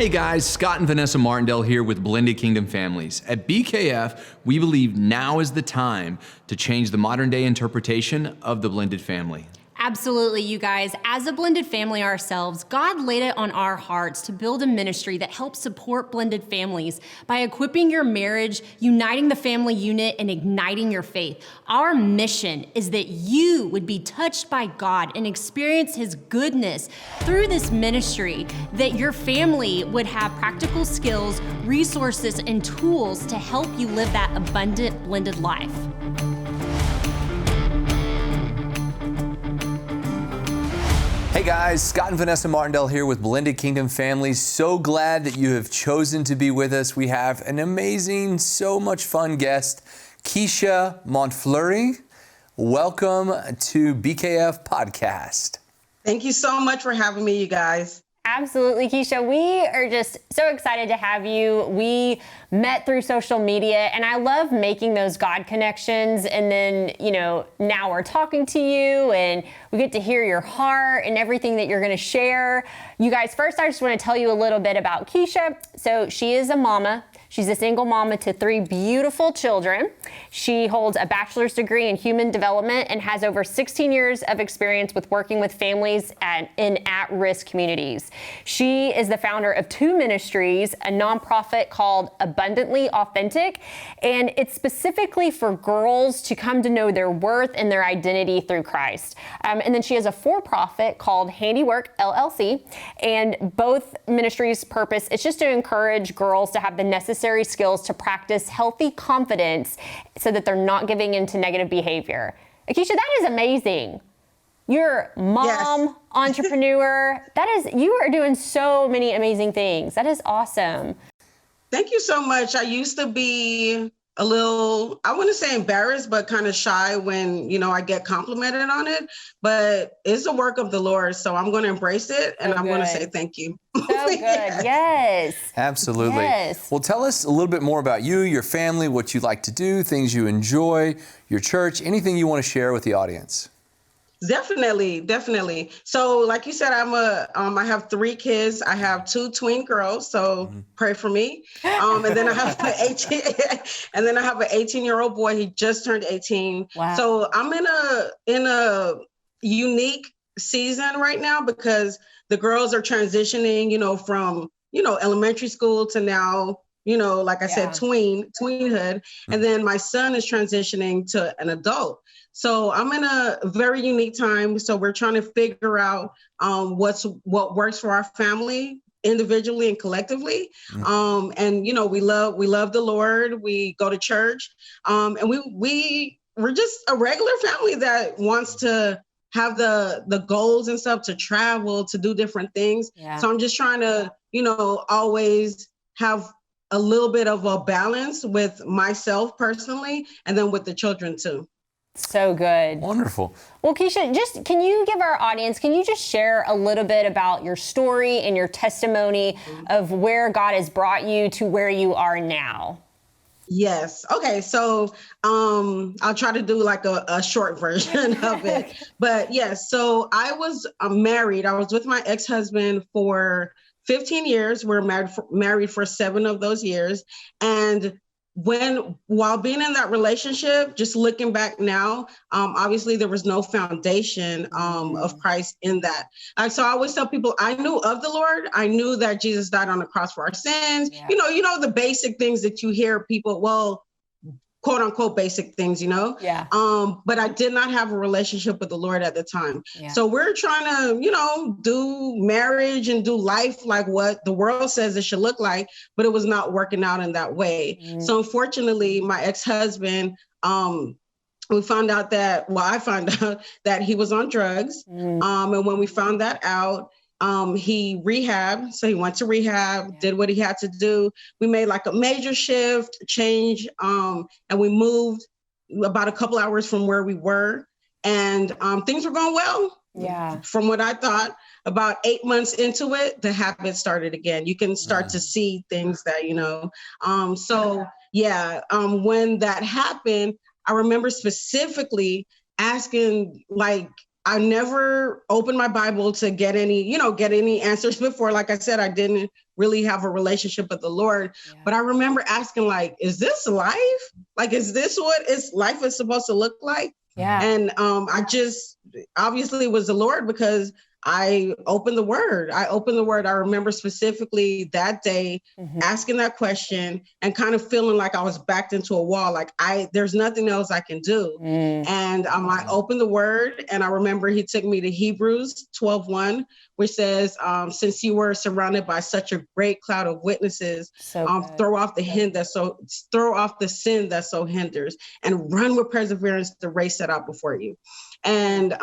Hey guys, Scott and Vanessa Martindale here with Blended Kingdom Families. At BKF, we believe now is the time to change the modern day interpretation of the blended family. Absolutely, you guys. As a blended family ourselves, God laid it on our hearts to build a ministry that helps support blended families by equipping your marriage, uniting the family unit, and igniting your faith. Our mission is that you would be touched by God and experience His goodness through this ministry, that your family would have practical skills, resources, and tools to help you live that abundant blended life. Hey guys, Scott and Vanessa Martindale here with Blended Kingdom Families. So glad that you have chosen to be with us. We have an amazing, so much fun guest, Keisha Montfleury. Welcome to BKF Podcast. Thank you so much for having me, you guys. Absolutely, Keisha. We are just so excited to have you. We met through social media, and I love making those God connections. And then, now we're talking to you, and we get to hear your heart and everything that you're going to share. You guys, first, I just want to tell you a little bit about Keisha. So she is a mama. She's a single mama to 3 beautiful children. She holds a bachelor's degree in human development and has over 16 years of experience with working with families in at-risk communities. She is the founder of 2 ministries, a nonprofit called Abundantly Authentic, and it's specifically for girls to come to know their worth and their identity through Christ. And then she has a for-profit called Handiwork LLC, and both ministries' purpose is just to encourage girls to have the necessary skills to practice healthy confidence so that they're not giving into negative behavior. Keisha, that is amazing. You're mom, yes. Entrepreneur. You are doing so many amazing things. That is awesome. Thank you so much. I used to be a little, I wouldn't say embarrassed, but kind of shy when, I get complimented on it, but it's the work of the Lord. So I'm going to embrace it and I'm going to say thank you. So good. Yes. Absolutely. Yes. Well, tell us a little bit more about you, your family, what you like to do, things you enjoy, your church, anything you want to share with the audience. Definitely. So like you said, I have 3 kids. I have 2 twin girls, so pray for me. And then I have an 18-year-old boy. He just turned 18. Wow. So I'm in a unique season right now because the girls are transitioning, from, elementary school to now, like I said, tweenhood. And then my son is transitioning to an adult. So I'm in a very unique time. So we're trying to figure out what works for our family individually and collectively. And we love the Lord. We go to church. And we're just a regular family that wants to have the goals and stuff to travel, to do different things. Yeah. So I'm just trying to, always have a little bit of a balance with myself personally, and then with the children too. So good. Wonderful. Well, Keisha, can you give our audience, can you just share a little bit about your story and your testimony of where God has brought you to where you are now? Yes. Okay. So I'll try to do like a short version of it. But yes, so I was married. I was with my ex-husband for 15 years. We're married for 7 of those years. And while being in that relationship, just looking back now, obviously there was no foundation of Christ in that. So I always tell people I knew of the Lord. I knew that Jesus died on the cross for our sins. Yeah. The basic things that you hear people, quote unquote, basic things, Yeah. But I did not have a relationship with the Lord at the time. Yeah. So we're trying to, do marriage and do life like what the world says it should look like, but it was not working out in that way. So unfortunately, my ex-husband, I found out that he was on drugs. And when we found that out, he rehabbed. So he went to rehab, did what he had to do. We made like a major change, and we moved about a couple hours from where we were. And things were going well. Yeah. From what I thought, about 8 months into it, the habit started again. You can start to see things that, when that happened, I remember specifically asking, I never opened my Bible to get any answers before. Like I said, I didn't really have a relationship with the Lord. Yeah. But I remember asking, like, is this life? Like, is this what life is supposed to look like? Yeah. And I just, obviously it was the Lord, because I opened the word. I remember specifically that day asking that question and kind of feeling like I was backed into a wall. Like there's nothing else I can do. And I opened the word, and I remember he took me to Hebrews 12:1, which says, since you were surrounded by such a great cloud of witnesses, throw off the sin that so hinders, and run with perseverance the race set out before you. And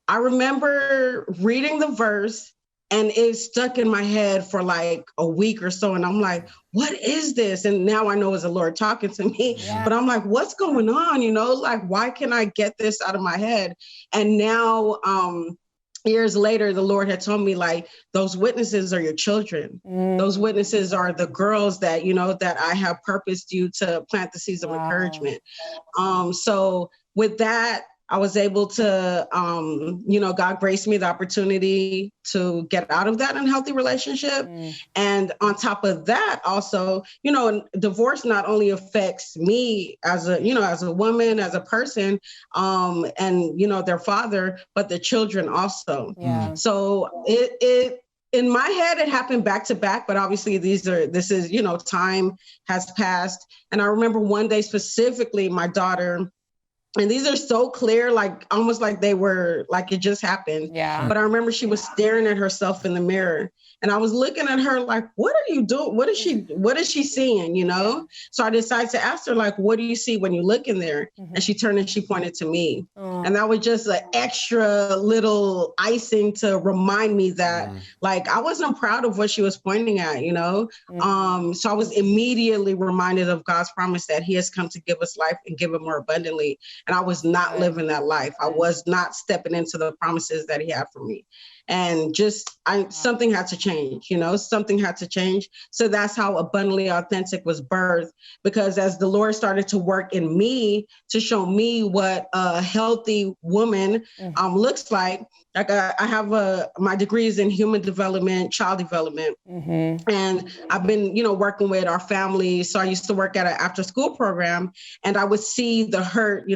I remember reading the verse, and it stuck in my head for like a week or so. And I'm like, what is this? And now I know it's the Lord talking to me, but I'm like, what's going on? Like, why can't I get this out of my head? And now, years later, the Lord had told me, like, those witnesses are your children. Those witnesses are the girls that, that I have purposed you to plant the seeds of encouragement. So with that, I was able to, God graced me the opportunity to get out of that unhealthy relationship. And on top of that, also, divorce not only affects me as a woman, as a person, and, their father, but the children also. Yeah. So it in my head, it happened back to back, but obviously time has passed. And I remember one day specifically, my daughter, and these are so clear, like almost like they were, like it just happened. Yeah. But I remember she was staring at herself in the mirror, and I was looking at her like, what are you doing? What is she seeing? So I decided to ask her, like, what do you see when you look in there? And she turned and she pointed to me. And that was just an extra little icing to remind me that like, I wasn't proud of what she was pointing at, So I was immediately reminded of God's promise that he has come to give us life and give it more abundantly. And I was not living that life. I was not stepping into the promises that he had for me. And something had to change, something had to change. So that's how Abundantly Authentic was birthed, because as the Lord started to work in me to show me what a healthy woman looks like I have my degrees in human development, child development. And I've been, working with our family. So I used to work at an after school program, and I would see the hurt,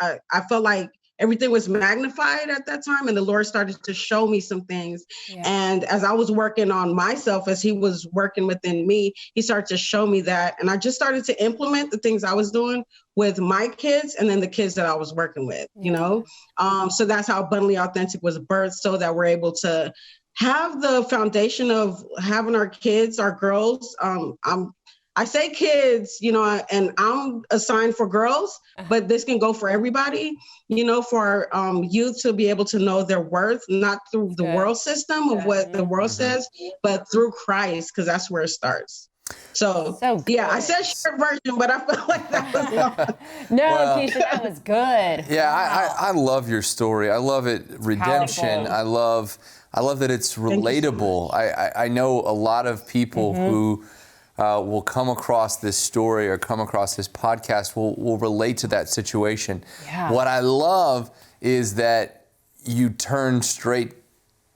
I felt like everything was magnified at that time. And the Lord started to show me some things. Yeah. And as I was working on myself, as he was working within me, he started to show me that. And I just started to implement the things I was doing with my kids and then the kids that I was working with, So that's how Abundantly Authentic was birthed, so that we're able to have the foundation of having our kids, our girls. I say kids, and I'm assigned for girls, but this can go for everybody, for youth to be able to know their worth, not through the world system of what the world says, but through Christ, because that's where it starts. So yeah, I said short version, but I felt like that was long. Keisha, that was good. Yeah, I love your story. I love it. Redemption. Powerful. I love that it's relatable. I know a lot of people who will come across this story or come across this podcast will relate to that situation. Yeah. What I love is that you turn straight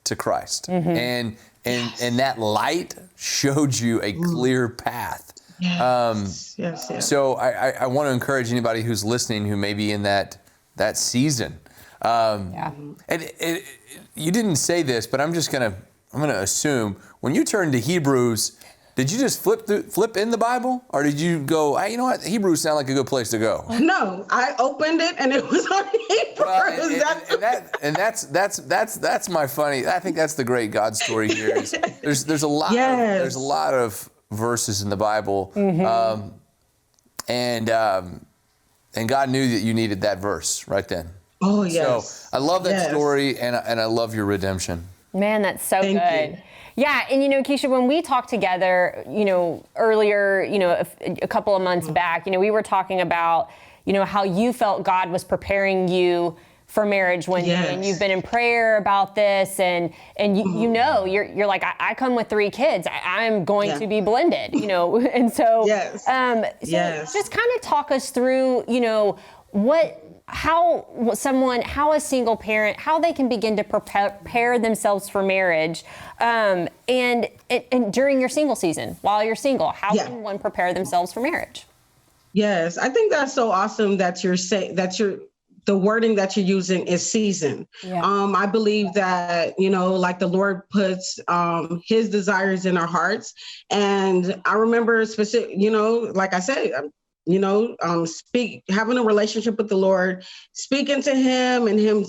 to Christ, and that light showed you a clear path. Yes. So I want to encourage anybody who's listening who may be in that season. And you didn't say this, but I'm gonna assume when you turn to Hebrews, did you just flip in the Bible, or did you go, hey, you know what, Hebrews sound like a good place to go? No, I opened it and it was on Hebrews. And that's my funny. I think that's the great God story here. There's a lot. Yes. There's a lot of verses in the Bible, and God knew that you needed that verse right then. Oh yes. So I love that story, and I love your redemption. Man, that's so good. Thank you. Yeah, and Keisha, when we talked together, earlier, a couple of months back, we were talking about, how you felt God was preparing you for marriage one day, and you've been in prayer about this, and you're like, I come with 3 kids, I'm going to be blended, and so, just kind of talk us through, how a single parent, how they can begin to prepare themselves for marriage, and during your single season, while you're single, how can one prepare themselves for marriage? Yes, I think that's so awesome that the wording that you're using is season. Yeah. I believe that, like the Lord puts his desires in our hearts. And I remember like I said, having a relationship with the Lord, speaking to him and him,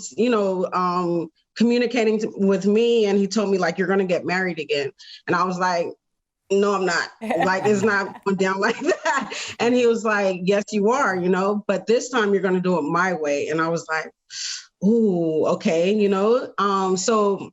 communicating with me. And he told me, like, you're going to get married again. And I was like, no, I'm not. Like, it's not going down like that. And he was like, yes, you are, but this time you're going to do it my way. And I was like, ooh, okay, so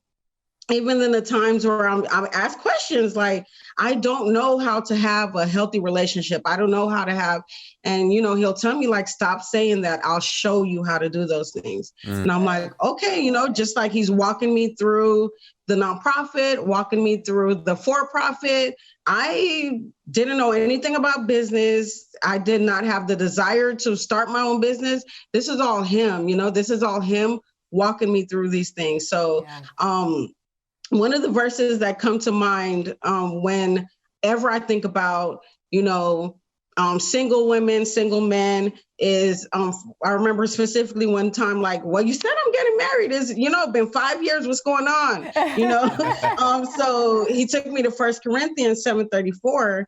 even in the times where I'm asked questions, like, I don't know how to have a healthy relationship. I don't know how to have, and, he'll tell me, like, stop saying that. I'll show you how to do those things. And I'm like, okay, just like he's walking me through the nonprofit, walking me through the for-profit. I didn't know anything about business. I did not have the desire to start my own business. This is all him, this is all him walking me through these things. So, one of the verses that come to mind whenever I think about, single women, single men is, I remember specifically one time, like, well, you said I'm getting married. Is, been 5 years, what's going on? So he took me to 1 Corinthians 7:34,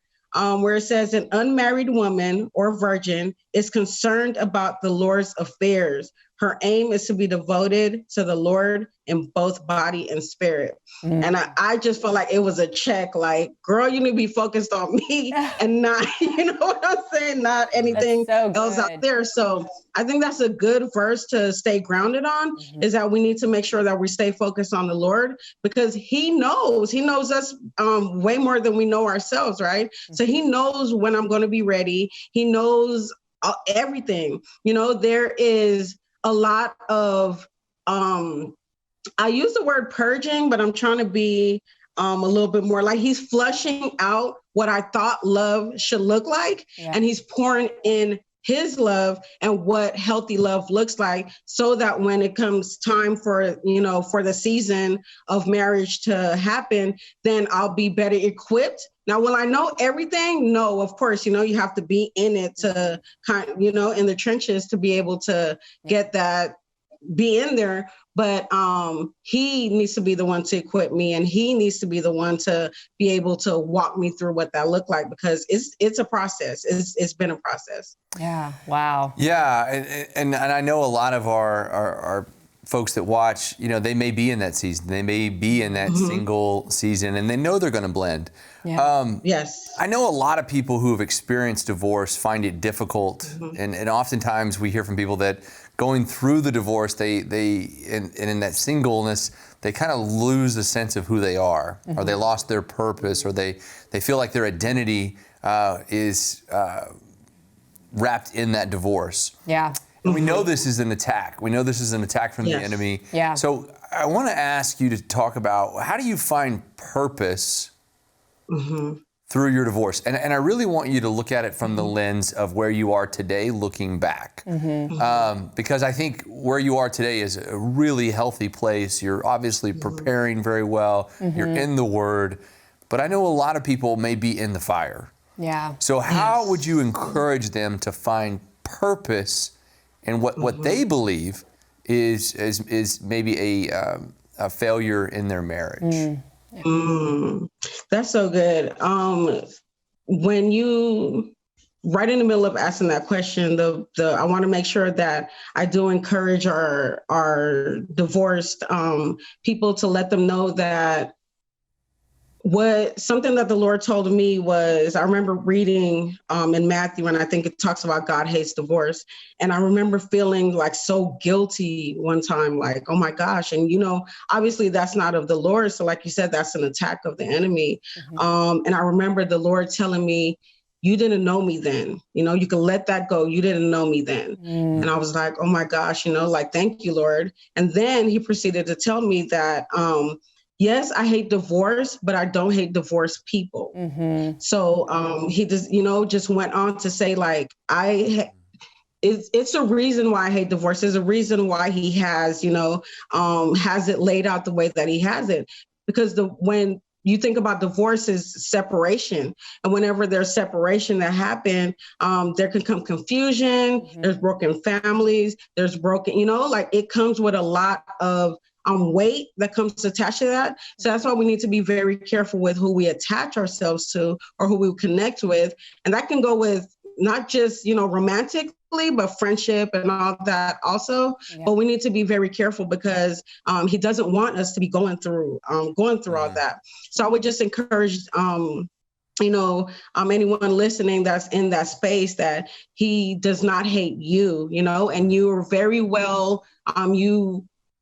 where it says, an unmarried woman or virgin is concerned about the Lord's affairs. Her aim is to be devoted to the Lord in both body and spirit. And I just felt like it was a check, like, girl, you need to be focused on me and not, what I'm saying? Not anything else out there. So I think that's a good verse to stay grounded on, is that we need to make sure that we stay focused on the Lord, because he knows us way more than we know ourselves, right? So he knows when I'm going to be ready. He knows everything. There is a lot of, I use the word purging, but I'm trying to be a little bit more like he's flushing out what I thought love should look like. And he's pouring in his love and what healthy love looks like, so that when it comes time for, for the season of marriage to happen, then I'll be better equipped. Now, will I know everything? No, of course, you have to be in it to in the trenches to be able to get that, be in there. But he needs to be the one to equip me, and he needs to be the one to be able to walk me through what that looked like, because it's a process. It's been a process. Yeah. Wow. Yeah. And I know a lot of our folks that watch, they may be in that season. They may be in that single season, and they know they're going to blend. Yeah. Yes. I know a lot of people who have experienced divorce find it difficult. And oftentimes we hear from people that going through the divorce, they in that singleness, they kind of lose the sense of who they are, or they lost their purpose, or they feel like their identity is wrapped in that divorce. Yeah. And we know this is an attack. We know this is an attack from the enemy. Yeah. So I want to ask you to talk about, how do you find purpose through your divorce? And I really want you to look at it from the lens of where you are today, looking back. Because I think where you are today is a really healthy place. You're obviously preparing very well. You're in the Word. But I know a lot of people may be in the fire. Yeah. So how would you encourage them to find purpose in what they believe is maybe a failure in their marriage? That's so good. When you, right in the middle of asking that question, I want to make sure that I do encourage our divorced people to let them know that something that the Lord told me was, I remember reading in Matthew, and I think it talks about God hates divorce. And I remember feeling like so guilty one time, like, oh my gosh. And, obviously that's not of the Lord. So like you said, that's an attack of the enemy. And I remember the Lord telling me, you didn't know me then, you can let that go. You didn't know me then. And I was like, oh my gosh, like, thank you, Lord. And then he proceeded to tell me that, yes, I hate divorce, but I don't hate divorced people. So he just, just went on to say, like, it's a reason why I hate divorce. There's a reason why he has, has it laid out the way that he has it. Because when you think about divorce is separation, and whenever there's separation that happen, there can come confusion. There's broken families. There's broken, it comes with a lot of weight that comes attached to that. So that's why we need to be very careful with who we attach ourselves to or who we connect with, and that can go with not just, romantically, but friendship and all that also. Yeah. But we need to be very careful because he doesn't want us to be going through all that. So I would just encourage, anyone listening that's in that space, that he does not hate you, and you are very well,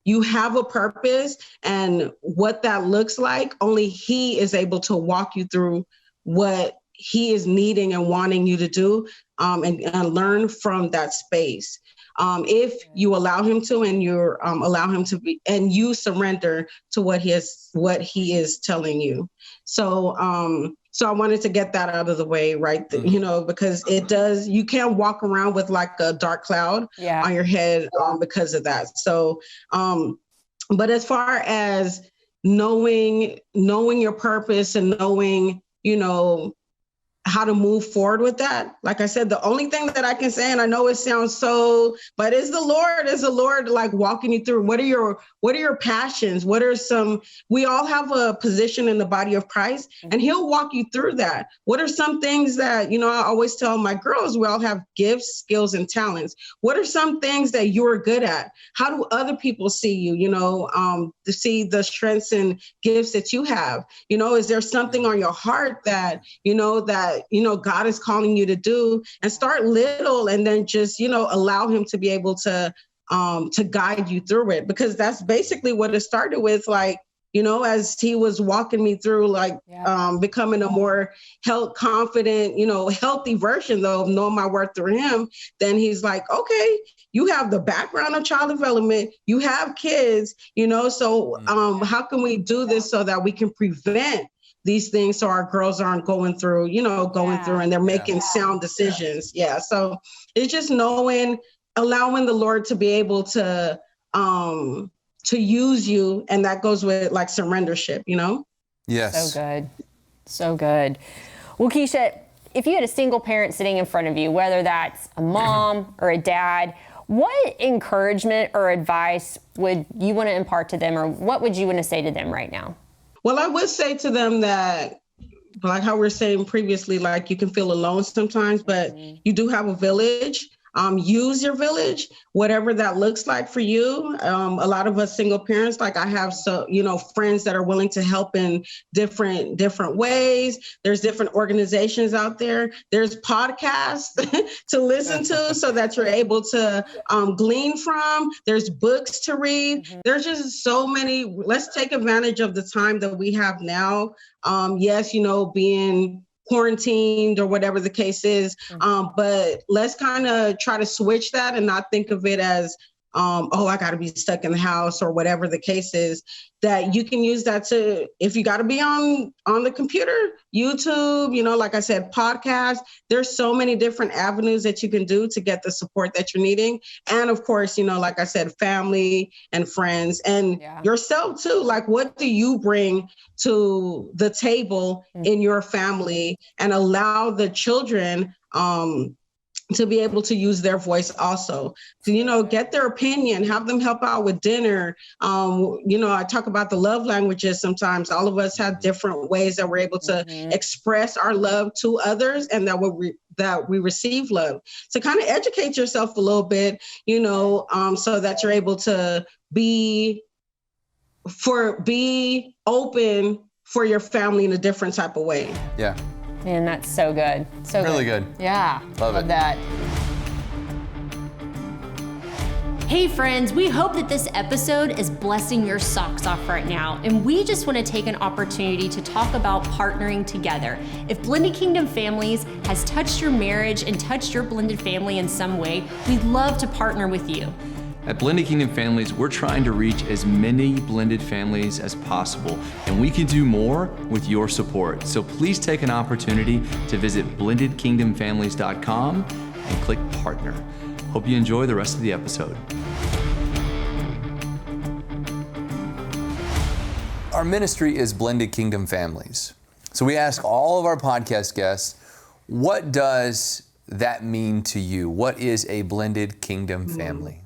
you have a purpose, and what that looks like, only he is able to walk you through what he is needing and wanting you to do, and learn from that space. If you allow him to, and you allow him to be, and you surrender to what he is telling you. So I wanted to get that out of the way, right? Because you can't walk around with like a dark cloud on your head because of that. So, but as far as knowing your purpose and knowing, how to move forward with that. Like I said, the only thing that I can say, and I know it sounds but is the Lord like walking you through? What are your passions? We all have a position in the body of Christ, and he'll walk you through that. What are some things that, I always tell my girls, we all have gifts, skills, and talents. What are some things that you're good at? How do other people see you, to see the strengths and gifts that you have? Is there something on your heart that, God is calling you to do? And start little, and then just, allow him to be able to guide you through it, because that's basically what it started with. Like, as he was walking me through, becoming a more confident, healthy version though of knowing my worth through him. Then he's like, okay, you have the background of child development, you have kids, so how can we do this so that we can prevent these things, so our girls aren't going through, and they're making sound decisions. Yeah. So it's just allowing the Lord to be able to use you. And that goes with like surrendership, Yes. So good. So good. Well, Keisha, if you had a single parent sitting in front of you, whether that's a mom or a dad, what encouragement or advice would you want to impart to them, or what would you want to say to them right now? Well, I would say to them that, like how we were saying previously, like you can feel alone sometimes, but you do have a village. Use your village, whatever that looks like for you. A lot of us single parents, like I have friends that are willing to help in different ways. There's different organizations out there. There's podcasts to listen to so that you're able to glean from. There's books to read. There's just so many. Let's take advantage of the time that we have now. Yes, being quarantined or whatever the case is. But let's kind of try to switch that and not think of it as, I got to be stuck in the house or whatever the case is. That you can use that to, if you got to be on the computer, YouTube, like I said, podcasts. There's so many different avenues that you can do to get the support that you're needing. And of course, like I said, family and friends and yourself too. Like, what do you bring to the table in your family, and allow the children to be able to use their voice also, to, get their opinion, have them help out with dinner. I talk about the love languages. Sometimes all of us have different ways that we're able to express our love to others, and that we receive love. So kind of educate yourself a little bit, so that you're able to be open for your family in a different type of way. Yeah. Man, that's so good. So really good. Yeah. Love that. Hey friends, we hope that this episode is blessing your socks off right now, and we just want to take an opportunity to talk about partnering together. If Blended Kingdom Families has touched your marriage and touched your blended family in some way, we'd love to partner with you. At Blended Kingdom Families, we're trying to reach as many blended families as possible, and we can do more with your support. So please take an opportunity to visit blendedkingdomfamilies.com and click partner. Hope you enjoy the rest of the episode. Our ministry is Blended Kingdom Families. So we ask all of our podcast guests, what does that mean to you? What is a blended kingdom family?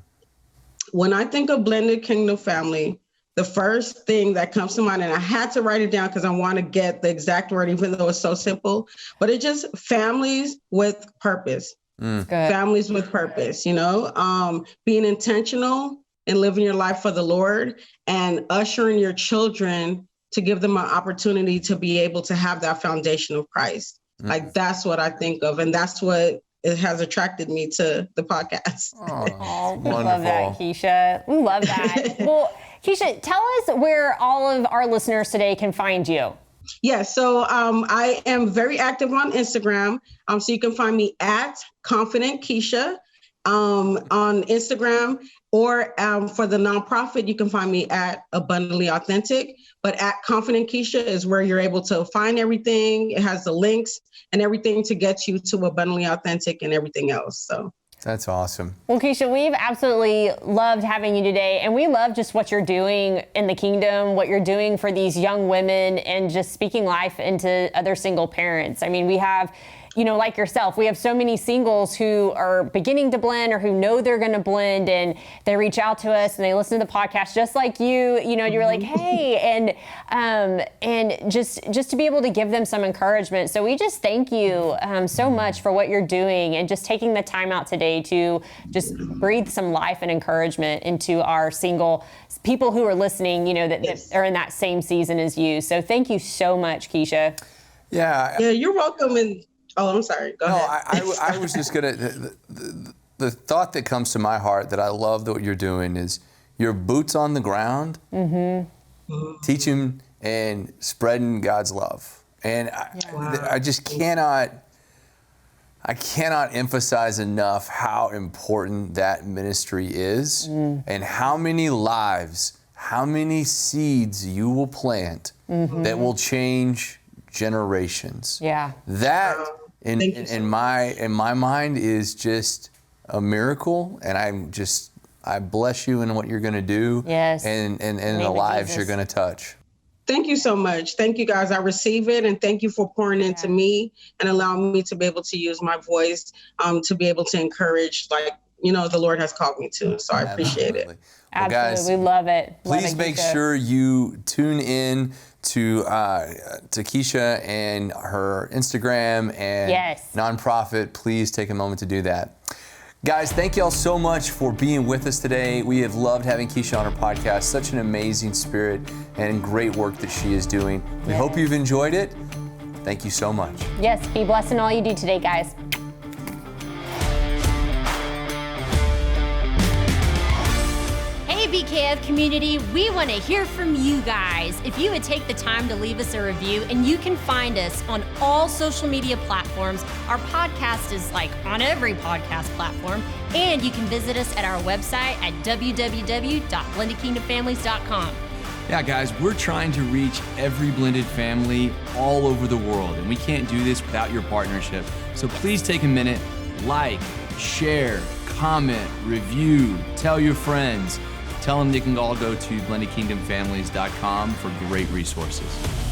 When I think of blended kingdom family, the first thing that comes to mind, and I had to write it down because I want to get the exact word, even though it's so simple, but it's just families with purpose. Families with purpose, being intentional and living your life for the Lord and ushering your children to give them an opportunity to be able to have that foundation of Christ. Like, that's what I think of. And that's what it has attracted me to the podcast. Oh, we love that, Keisha. We love that. Well, Keisha, tell us where all of our listeners today can find you. Yeah, so I am very active on Instagram. So you can find me at Confident Keisha on Instagram, or for the nonprofit, you can find me at Abundantly Authentic. But at Confident Keisha is where you're able to find everything. It has the links and everything to get you to Abundantly Authentic and everything else. So that's awesome. Well, Keisha, we've absolutely loved having you today. And we love just what you're doing in the kingdom, what you're doing for these young women, and just speaking life into other single parents. I mean, we have, like yourself, we have so many singles who are beginning to blend or who know they're going to blend, and they reach out to us and they listen to the podcast just like you, you're like, hey, and just to be able to give them some encouragement. So we just thank you so much for what you're doing and just taking the time out today to just breathe some life and encouragement into our single people who are listening, that are in that same season as you. So thank you so much, Keisha. Yeah, you're welcome. And oh, I'm sorry. Go ahead. I was just going to, the thought that comes to my heart that I love that what you're doing is your boots on the ground, teaching and spreading God's love. And I just cannot emphasize enough how important that ministry is and how many lives, how many seeds you will plant that will change generations. Yeah. That in my mind is just a miracle, and I bless you in what you're going to do. Yes. And the lives you're going to touch. Thank you so much. Thank you, guys. I receive it, and thank you for pouring into me and allowing me to be able to use my voice to be able to encourage, the Lord has called me to. So I appreciate it. Well, Absolutely, guys, we love it. Please make sure you tune in to Keisha and her Instagram and nonprofit. Please take a moment to do that. Guys, thank you all so much for being with us today. We have loved having Keisha on our podcast. Such an amazing spirit and great work that she is doing. We hope you've enjoyed it. Thank you so much. Yes, be blessed in all you do today, guys. BKF community, we want to hear from you guys. If you would take the time to leave us a review, and you can find us on all social media platforms. Our podcast is on every podcast platform, and you can visit us at our website at www.blendedkingdomfamilies.com. Yeah, guys, we're trying to reach every blended family all over the world, and we can't do this without your partnership. So please take a minute, share, comment, review, tell your friends. Tell them they can all go to blendedkingdomfamilies.com for great resources.